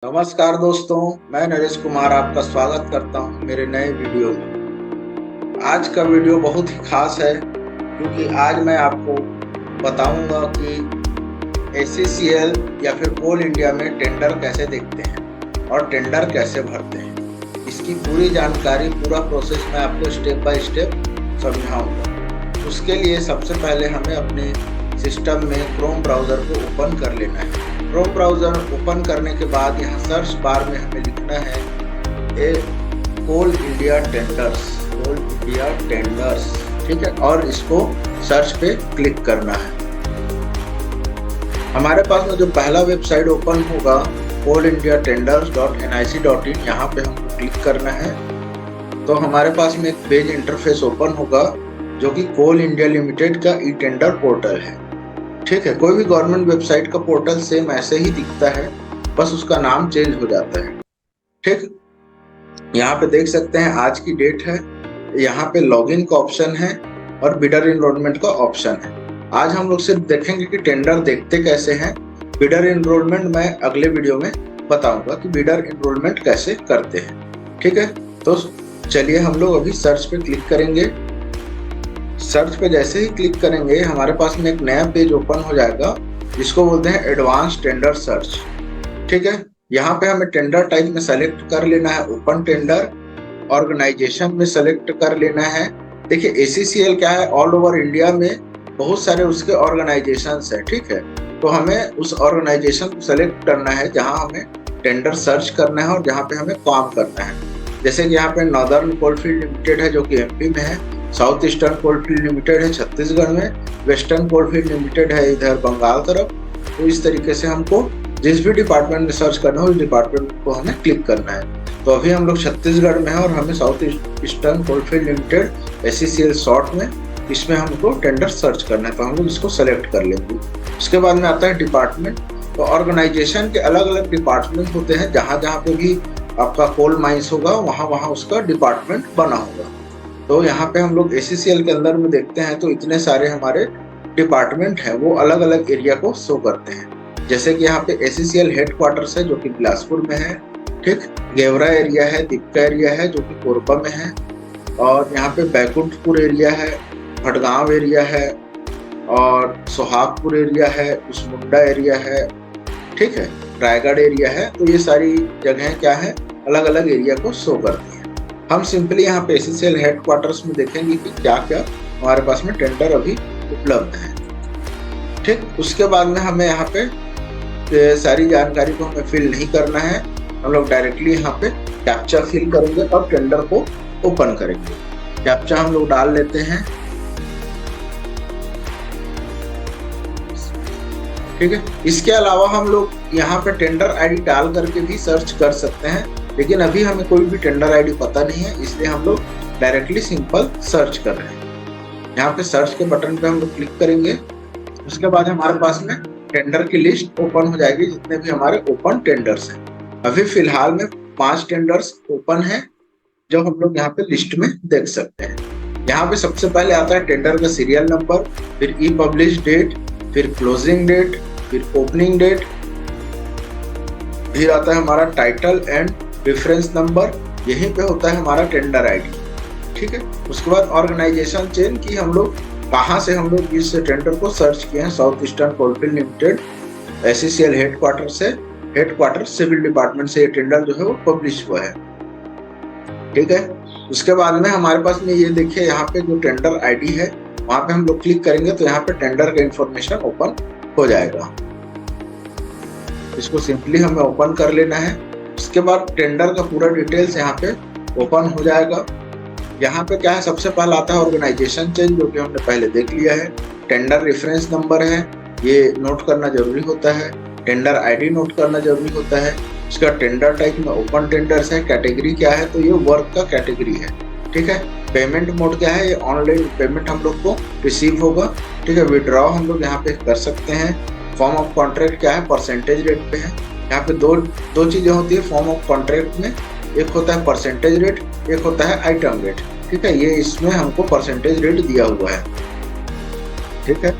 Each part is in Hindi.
नमस्कार दोस्तों, मैं नरेश कुमार आपका स्वागत करता हूं मेरे नए वीडियो में। आज का वीडियो बहुत ही खास है क्योंकि आज मैं आपको बताऊंगा कि एसीसीएल या फिर कोल इंडिया में टेंडर कैसे देखते हैं और टेंडर कैसे भरते हैं। इसकी पूरी जानकारी, पूरा प्रोसेस मैं आपको स्टेप बाय स्टेप समझाऊंगा। उसके लिए सबसे पहले हमें अपने सिस्टम में क्रोम ब्राउज़र को ओपन कर लेना है। क्रोम ब्राउज़र ओपन करने के बाद यहाँ सर्च बार में हमें लिखना है कोल इंडिया टेंडर्स, ठीक है, और इसको सर्च पे क्लिक करना है। हमारे पास में जो पहला वेबसाइट ओपन होगा coalindiatenders.nic.in, यहाँ पे हमको क्लिक करना है। तो हमारे पास में एक पेज इंटरफेस ओपन होगा जो कि कोल इंडिया लिमिटेड का ई टेंडर पोर्टल है। ठीक है, कोई भी गवर्नमेंट वेबसाइट का पोर्टल सेम ऐसे ही दिखता है, बस उसका नाम चेंज हो जाता है। ठीक, यहाँ पे देख सकते हैं आज की डेट है, यहाँ पे लॉगिन का ऑप्शन है और बिडर एनरोलमेंट का ऑप्शन है। आज हम लोग सिर्फ देखेंगे कि टेंडर देखते कैसे हैं। बिडर एनरोलमेंट मैं अगले वीडियो में बताऊंगा कि बिडर एनरोलमेंट कैसे करते हैं। ठीक है, तो चलिए हम लोग अभी सर्च पे क्लिक करेंगे। सर्च पे जैसे ही क्लिक करेंगे हमारे पास में एक नया पेज ओपन हो जाएगा जिसको बोलते हैं एडवांस टेंडर सर्च। ठीक है, यहाँ पे हमें टेंडर टाइप में सेलेक्ट कर लेना है ओपन टेंडर, ऑर्गेनाइजेशन में सेलेक्ट कर लेना है। देखिए एसीसीएल क्या है, ऑल ओवर इंडिया में बहुत सारे उसके ऑर्गेनाइजेशंस है। ठीक है, तो हमें उस ऑर्गेनाइजेशन को सेलेक्ट करना है जहाँ हमें टेंडर सर्च करना है और जहाँ पे हमें काम करना है। जैसे कि यहाँ पे नॉर्दर्न कोलफील्ड लिमिटेड है जो कि एमपी में है, साउथ ईस्टर्न कोलफील्ड लिमिटेड है छत्तीसगढ़ में, वेस्टर्न कोलफील्ड लिमिटेड है इधर बंगाल तरफ। तो इस तरीके से हमको जिस भी डिपार्टमेंट में सर्च करना हो उस डिपार्टमेंट को हमें क्लिक करना है। तो अभी हम लोग छत्तीसगढ़ में है और हमें south eastern coalfield limited ACCL short में, इसमें हमको टेंडर सर्च करना है, तो हम लोग इसको सेलेक्ट कर लेंगे। उसके बाद में आता है डिपार्टमेंट। तो ऑर्गेनाइजेशन के अलग अलग डिपार्टमेंट होते हैं, जहाँ जहाँ पे भी आपका कोल माइंस होगा वहाँ उसका डिपार्टमेंट बना होगा। तो यहाँ पे हम लोग एसीसीएल के अंदर में देखते हैं तो इतने सारे हमारे डिपार्टमेंट हैं, वो अलग अलग एरिया को शो करते हैं। जैसे कि यहाँ पे एसीसीएल हेडक्वार्टर्स है जो कि बिलासपुर में है। ठीक, गेवरा एरिया है, दीपका एरिया है जो कि कोरबा में है, और यहाँ पे बैकुंठपुर एरिया है, भटगांव एरिया है, और सोहागपुर एरिया है, कुसमुंडा एरिया है। ठीक है, रायगढ़ एरिया है। तो ये सारी जगह क्या है, अलग अलग एरिया को शो करती है। हम सिंपली यहाँ पे एसीसीएल हेडक्वार्टर्स में देखेंगे कि क्या क्या हमारे पास में टेंडर अभी उपलब्ध है। ठीक, उसके बाद में हमें यहाँ पे सारी जानकारी को हमें फिल नहीं करना है, हम लोग डायरेक्टली यहाँ पे कैप्चा फिल करेंगे और टेंडर को ओपन करेंगे। कैप्चा हम लोग डाल लेते हैं। ठीक है, इसके अलावा हम लोग यहाँ पे टेंडर आईडी डाल करके भी सर्च कर सकते हैं, लेकिन अभी हमें कोई भी टेंडर आईडी पता नहीं है, इसलिए हम लोग डायरेक्टली सिंपल सर्च कर रहे हैं। यहाँ पे सर्च के बटन पे हम लोग क्लिक करेंगे। उसके बाद हमारे पास में टेंडर की लिस्ट ओपन हो जाएगी, जितने भी हमारे ओपन टेंडर्स हैं। अभी फिलहाल में 5 टेंडर्स ओपन है जो हम लोग यहाँ पे लिस्ट में देख सकते हैं। यहाँ पे सबसे पहले आता है टेंडर का सीरियल नंबर, फिर ई पब्लिश डेट, फिर क्लोजिंग डेट, फिर ओपनिंग डेट, फिर आता है हमारा टाइटल एंड रेफरेंस नंबर, यहीं पे होता है हमारा टेंडर आईडी। ठीक है, उसके बाद ऑर्गेनाइजेशन चेन की हम लोग कहाँ से हम लोग इस टेंडर को सर्च किए हैं। South eastern coalfield limited ACCL headquarter से, हेडक्वार्टर सिविल डिपार्टमेंट से ये टेंडर जो है वो पब्लिश हुआ है। ठीक है, उसके बाद में हमारे पास में ये देखिए यहाँ पे जो टेंडर आईडी है वहाँ पे हम लोग क्लिक करेंगे तो यहाँ पे टेंडर का इंफॉर्मेशन ओपन हो जाएगा। इसको सिंपली हमें ओपन कर लेना है। उसके बाद टेंडर का पूरा डिटेल्स यहाँ पे ओपन हो जाएगा। यहाँ पे क्या है, सबसे पहला आता है ऑर्गेनाइजेशन चेंज, जो कि हमने पहले देख लिया है। टेंडर रेफरेंस नंबर है, ये नोट करना जरूरी होता है। टेंडर आईडी नोट करना जरूरी होता है। उसका टेंडर टाइप में ओपन टेंडर्स है। कैटेगरी क्या है, तो ये वर्क का कैटेगरी है। ठीक है, पेमेंट मोड क्या है, ये ऑनलाइन पेमेंट हम लोग को रिसीव होगा। ठीक है, विड्रॉ हम लोग यहाँ पे कर सकते हैं। फॉर्म ऑफ कॉन्ट्रैक्ट क्या है, परसेंटेज रेट पे है। यहाँ पे दो चीजें होती है फॉर्म ऑफ कॉन्ट्रैक्ट में, एक होता है परसेंटेज रेट, एक होता है आइटम रेट। ठीक है, ये इसमें हमको परसेंटेज रेट दिया हुआ है। ठीक है,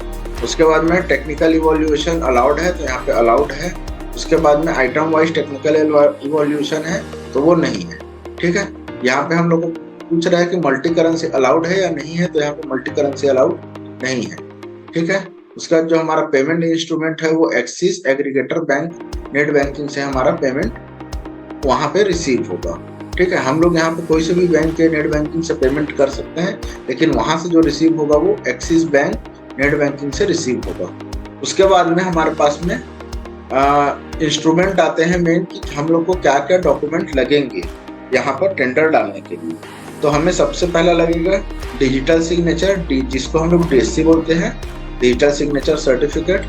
उसके बाद में टेक्निकल इवोल्यूशन अलाउड है, तो यहाँ पे अलाउड है। उसके बाद में आइटम वाइज टेक्निकल इवोल्यूशन है तो वो नहीं है। ठीक है, यहाँ पे हम लोग को पूछ रहा है कि मल्टी करेंसी अलाउड है या नहीं है, तो यहाँ पे मल्टी करेंसी अलाउड नहीं है। ठीक है, उसके बाद जो हमारा पेमेंट इंस्ट्रूमेंट है वो axis aggregator bank net banking से हमारा पेमेंट वहां पे रिसीव होगा। ठीक है, हम लोग यहाँ पे कोई से भी बैंक के नेट बैंकिंग से पेमेंट कर सकते हैं, लेकिन वहां से जो रिसीव होगा वो एक्सिस बैंक नेट बैंकिंग से रिसीव होगा। उसके बाद में हमारे पास में इंस्ट्रूमेंट आते हैं मेन कि हम लोग को क्या क्या डॉक्यूमेंट लगेंगे यहाँ पर टेंडर डालने के लिए। तो हमें सबसे पहला लगेगा डिजिटल सिग्नेचर, जिसको हम लोग DSC बोलते हैं, digital signature certificate,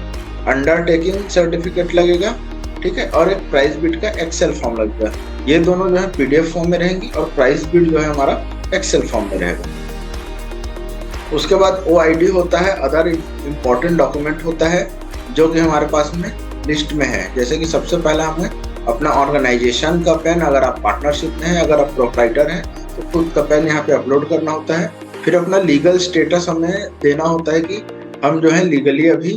undertaking certificate लगेगा। ठीक है, और एक प्राइस बिड का एक्सेल फॉर्म लगेगा। ये दोनों जो है PDF फॉर्म में रहेंगी और प्राइस बिड जो है हमारा एक्सेल फॉर्म में रहेगा। उसके बाद OID होता है, अदर इम्पोर्टेंट डॉक्यूमेंट होता है जो कि हमारे पास में लिस्ट में है। जैसे कि सबसे पहला हमें अपना ऑर्गेनाइजेशन का पैन, अगर आप पार्टनरशिप में हैं, अगर आप प्रोप्राइटर हैं तो खुद का पैन यहाँ पे अपलोड करना होता है। फिर अपना लीगल स्टेटस हमें देना होता है कि हम जो है लीगली अभी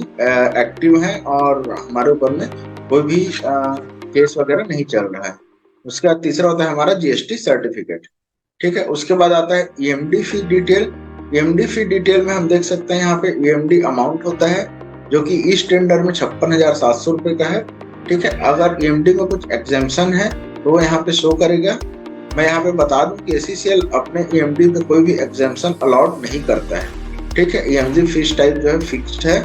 एक्टिव हैं और हमारे ऊपर में कोई भी केस वगैरह नहीं चल रहा है। उसके बाद तीसरा होता है हमारा GST सर्टिफिकेट। ठीक है, उसके बाद आता है EMD फी डिटेल। EMD फी डिटेल में हम देख सकते हैं यहाँ पे EMD अमाउंट होता है जो कि इस टेंडर में 56,700 रुपये का है। ठीक है, अगर EMD में कुछ एग्जेम्पशन है तो वो यहाँ पे शो करेगा। मैं यहाँ पे बता दूं कि ACCL अपने EMD पे कोई भी एग्जेम्पशन अलाउड नहीं करता है। ठीक है, EMD फीस टाइप जो है फिक्स्ड है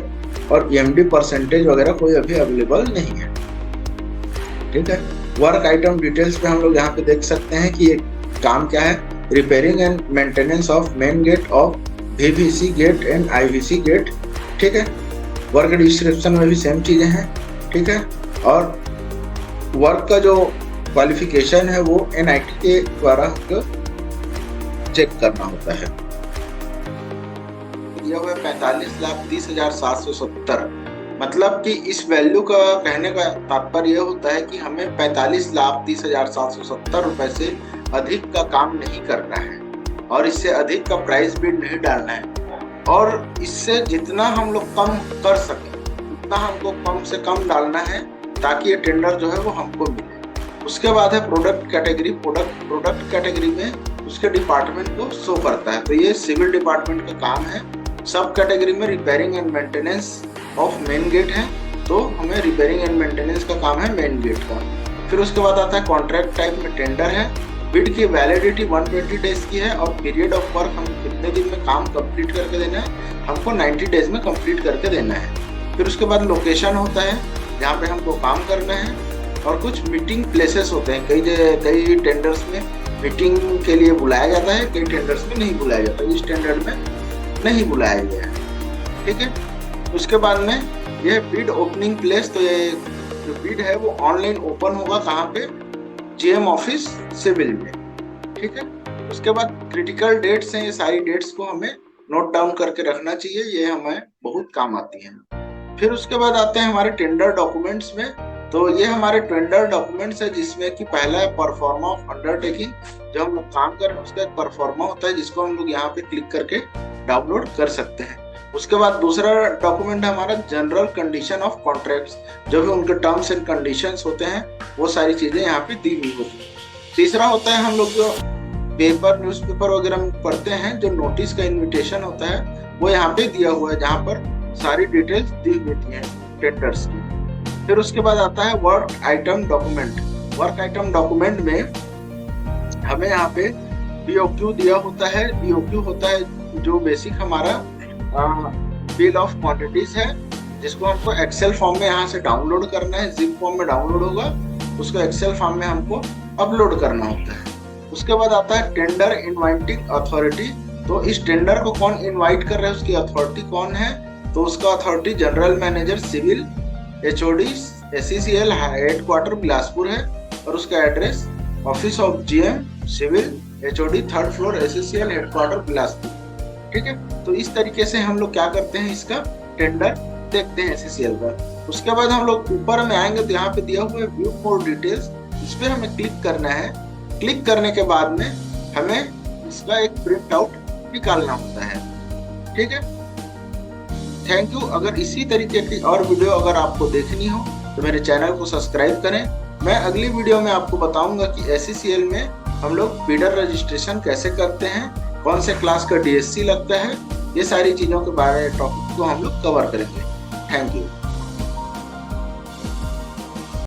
और EMD परसेंटेज वगैरह कोई अभी अवेलेबल नहीं है। ठीक है, वर्क आइटम डिटेल्स पे हम लोग यहाँ पे देख सकते हैं कि ये काम क्या है, repairing and maintenance of main gate of VVC gate and IVC gate. ठीक है, वर्क डिस्क्रिप्शन में भी सेम चीजें हैं। ठीक है, और वर्क का जो क्वालिफिकेशन है वो NIT के द्वारा चेक करना होता है। दिया हुआ 45,30,770, मतलब कि इस वैल्यू का कहने का तात्पर्य यह होता है कि हमें 45,30,770 रुपए से अधिक का काम नहीं करना है और इससे अधिक का प्राइस बिड नहीं डालना है, और इससे जितना हम लोग कम कर सकें उतना हमको कम से कम डालना है ताकि ये टेंडर जो है वो हमको मिले। उसके बाद है प्रोडक्ट कैटेगरी। प्रोडक्ट कैटेगरी में उसके डिपार्टमेंट को शो करता है, तो ये सिविल डिपार्टमेंट का काम है। सब कैटेगरी में repairing and maintenance of main gate है, तो हमें रिपेयरिंग एंड मेंटेनेंस का काम है मेन गेट का। फिर उसके बाद आता है कॉन्ट्रैक्ट टाइप में टेंडर है। बिड की वैलिडिटी 120 डेज की है और पीरियड ऑफ वर्क हम कितने दिन में काम कंप्लीट करके देना है, हमको 90 डेज में कंप्लीट करके देना है। फिर उसके बाद लोकेशन होता है जहाँ पे हमको काम करना है, और कुछ मीटिंग प्लेसेस होते हैं। कई टेंडर्स में मीटिंग के लिए बुलाया जाता है, कई टेंडर्स में नहीं बुलाया जाता। इस टेंडर में नहीं बुलाया गया है। ठीक है, उसके बाद में ये बिड ओपनिंग प्लेस, तो ये जो बिड है वो ऑनलाइन ओपन होगा कहाँ पे, GM ऑफिस सिविल में। ठीक है, उसके बाद क्रिटिकल डेट्स हैं, ये सारी डेट्स को हमें नोट डाउन करके रखना चाहिए, ये हमें बहुत काम आती हैं। फिर उसके बाद आते हैं हमारे टेंडर डॉक्यूमेंट्स में। तो ये हमारे टेंडर डॉक्यूमेंट्स है जिसमें कि पहला है परफॉर्मा ऑफ अंडरटेकिंग, जो हम लोग काम कर रहे हैं उसका एक परफॉर्मा होता है जिसको हम लोग यहाँ पे क्लिक करके डाउनलोड कर सकते हैं। उसके बाद दूसरा डॉक्यूमेंट है हमारा जनरल कंडीशन ऑफ कॉन्ट्रैक्ट्स, जो भी उनके टर्म्स एंड कंडीशंस होते हैं वो सारी चीजें यहाँ पे दी हुई होती है। तीसरा होता है हम लोग जो पेपर न्यूज़पेपर वगैरह में पढ़ते हैं, जो नोटिस का इन्विटेशन होता है वो यहाँ पे दिया हुआ है, जहाँ पर सारी डिटेल्स दी हुई है टेंडर्स की। फिर उसके बाद आता है work item document. Work item document में हमें यहाँ पे BOQ दिया होता है। BOQ होता है जो बेसिक हमारा बिल ऑफ क्वांटिटीज है, जिसको हमको एक्सेल फॉर्म में यहाँ से डाउनलोड करना है। जिप फॉर्म में डाउनलोड होगा, उसको एक्सेल फॉर्म में हमको अपलोड करना होता है। उसके बाद आता है टेंडर इनवाइटिंग अथॉरिटी। तो इस टेंडर को कौन इनवाइट कर रहा है, उसकी अथॉरिटी कौन है, तो उसका authority general manager civil HOD ACCL headquarter Bilaspur है, और उसका address office of GM civil HOD 3rd floor ACCL headquarter Bilaspur. ठीक है, तो इस तरीके से हम लोग क्या करते हैं, इसका टेंडर देखते हैं ACCL का। उसके बाद हम लोग ऊपर में आएंगे तो यहाँ पे दिया हुआ है व्यू मोर डिटेल्स, इस पर हमें क्लिक करना है। क्लिक करने के बाद में हमें इसका एक प्रिंट आउट निकालना होता है। ठीक है, थैंक यू। अगर इसी तरीके की और वीडियो अगर आपको देखनी हो तो तो मेरे चैनल को सब्सक्राइब करें। मैं अगली वीडियो में आपको बताऊंगा कि SCCL में हम लोग फीडर रजिस्ट्रेशन कैसे करते हैं, कौन से क्लास का DSC लगता है, ये सारी चीज़ों के बारे में टॉपिक को हम लोग कवर करेंगे। Thank you.